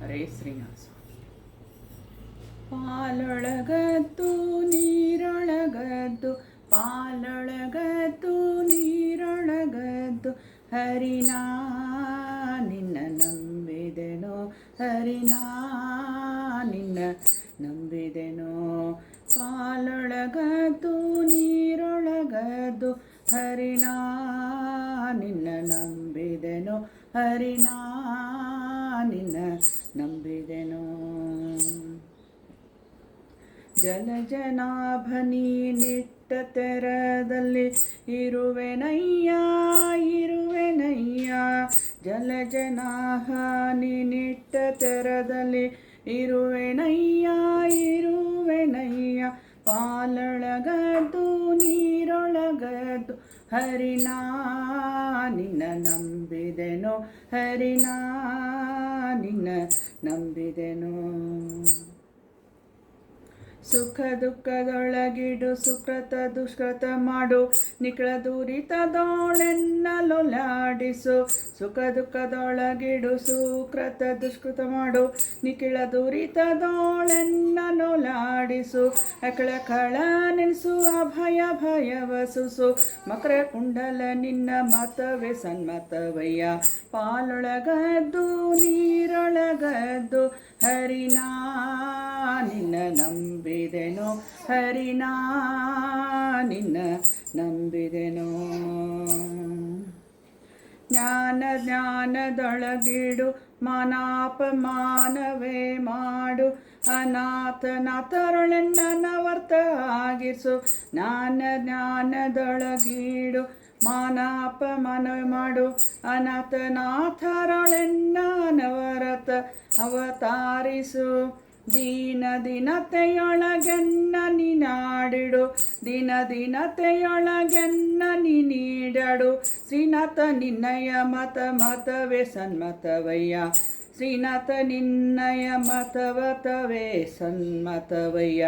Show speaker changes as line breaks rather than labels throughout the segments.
ಹರೇ ಶ್ರೀನಿವಾಸ. ಪಾಲೊಳಗದ್ದು ನೀರೊಳಗದ್ದು, ಪಾಲೊಳಗದ್ದು ನೀರೊಳಗದ್ದು, ಹರಿನಾ ನಿನ್ನ ನಂಬಿದೆನೋ, ಹರಿನಾ ನಿನ್ನ ನಂಬಿದೆನೋ. ಪಾಲೊಳಗದ್ದು ನೀರೊಳಗದ್ದು, ಹರಿನಾ ನಿನ್ನ ನಂಬಿದೆನೋ, ಹರಿನಾ ನಿನ್ನ ನಂಬಿದೆನೋ. ಜಲಜನಾಭನಿ ನಿಟ್ಟ ತೆರದಲ್ಲಿ ಇರುವೆನಯ್ಯ, ಇರುವೆನಯ್ಯ. ಜಲಜನಾಭನಿ ನಿಟ್ಟ ತೆರದಲ್ಲಿ ಇರುವೆನಯ್ಯ, ಇರುವೆನಯ್ಯ. ಪಾಲೊಳಗದ್ದು ನೀರೊಳಗದ್ದು, ಹರಿನಾ ನಿನ್ನ ನಂಬಿದೆನೋ, ಹರಿನಾ ನಿನ್ನ ನಂಬಿದೆನೋ. ಸುಖ ದುಃಖದೊಳಗಿಡು ಸುಕೃತ ದುಷ್ಕೃತ ಮಾಡು, ನಿಖಿಳ ದುರಿತದೊಳೆನ್ನಲೊಲಾಡಿಸು. ಸುಖ ದುಃಖದೊಳಗಿಡು ಸುಕೃತ ದುಷ್ಕೃತ ಮಾಡು, ನಿಖಿಳ ದುರಿತದೊಳೆನ್ನಲೊಲಾಡಿಸು. ಅಕಳ ಕಳ ನೆನೆಸು ಅಭಯ ಭಯವಸುಸು, ಮಕರ ಕುಂಡಲ ನಿನ್ನ ಮತವೇ ಸನ್ಮತವಯ್ಯ. ಪಾಲೊಳಗದ್ದು ನೀರೊಳಗದ್ದು, ಹರಿನಾ ನಿನ್ನ ನಂಬಿದೆನೋ, ಹರಿನಾ ನಿನ್ನ ನಂಬಿದೆನೋ. ಜ್ಞಾನ ಜ್ಞಾನದೊಳಗಿಡು ಮಾನಾಪಮಾನವೇ ಮಾಡು, ಅನಾಥನಾಥರೊಳೆನ್ನವರ್ತ ಆಗಿಸು. ಜ್ಞಾನ ಜ್ಞಾನದೊಳಗಿಡು ಮಾನಾಪಮಾನವೇ ಮಾಡು, ಅನಾಥನಾಥರೊಳೆನ್ನವರತ ಅವತಾರಿಸು. ದೀನ ದೀನತೆಯೊಳಗೆನ್ನ ನೀನಾಡಿಡು, ದೀನ ದೀನತೆಯೊಳಗೆನ್ನ ನೀಡಡು. ಶ್ರೀನಾಥ ನಿನ್ನಯ ಮತ ಮತವೇ ಸನ್ಮತವಯ್ಯ, ಶ್ರೀನಾಥ ನಿನ್ನಯ ಮತವತವೇ ಸನ್ಮತವಯ್ಯ.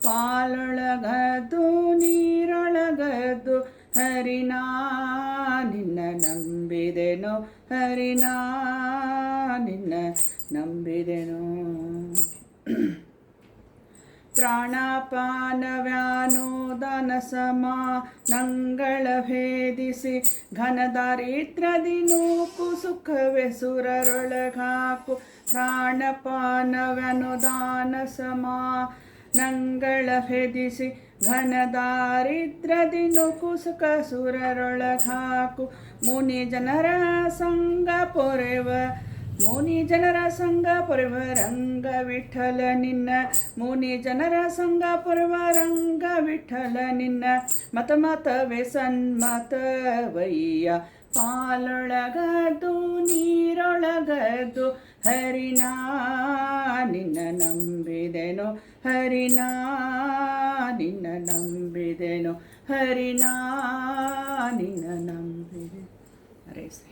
ಪಾಲೊಳಗದ್ದು ನೀರೊಳಗದ್ದು, ಹರಿನಾ ನಿನ್ನ ನಂಬಿದೆನೋ, ಹರಿನಾ ನಿನ್ನ ನಂಬಿದೆನೋ. ಪ್ರಾಣಾಪಾನವ್ಯಾನೋದಾನ ಸಮಾನಂಗಳ ಭೇದಿಸಿ, ಘನ ದಾರಿದ್ರ್ಯದಿ ನೂಕು ಸುಖವೇ ಸುರರೊಳಗಾಕು. ಪ್ರಾಣಪಾನವ್ಯಾನೋದಾನ ಸಮಾನಂಗಳ ಭೇದಿಸಿ, ಘನ ದಾರಿದ್ರ್ಯದಿ ನೂಕು ಸುಖ ಸುರರೊಳಗಾಕು. ಮುನಿ ಜನರ ಸಂಗ ಪೊರೆವ, ಮುನಿ ಜನರ ಸಂಗ ಪೊರೆವ ರಂಗ ವಿಠಲ ನಿನ್ನ, ಮುನಿ ಜನರ ಸಂಗ ಪೊರೆವ ರಂಗ ವಿಠಲ ನಿನ್ನ ಮತ ಮತವೇ ಸನ್ಮತವಯ್ಯ. ಪಾಲೊಳಗದ್ದು ನೀರೊಳಗದ್ದು, ಹರಿನಾ ನಿನ್ನ ನಂಬಿದೆನೋ, ಹರಿನಾ ನಿನ್ನ ನಂಬಿದೆನೋ, ಹರಿನಾ ನಿನ್ನ ನಂಬಿದೆ. ಹರೇ ಶ್ರೀ.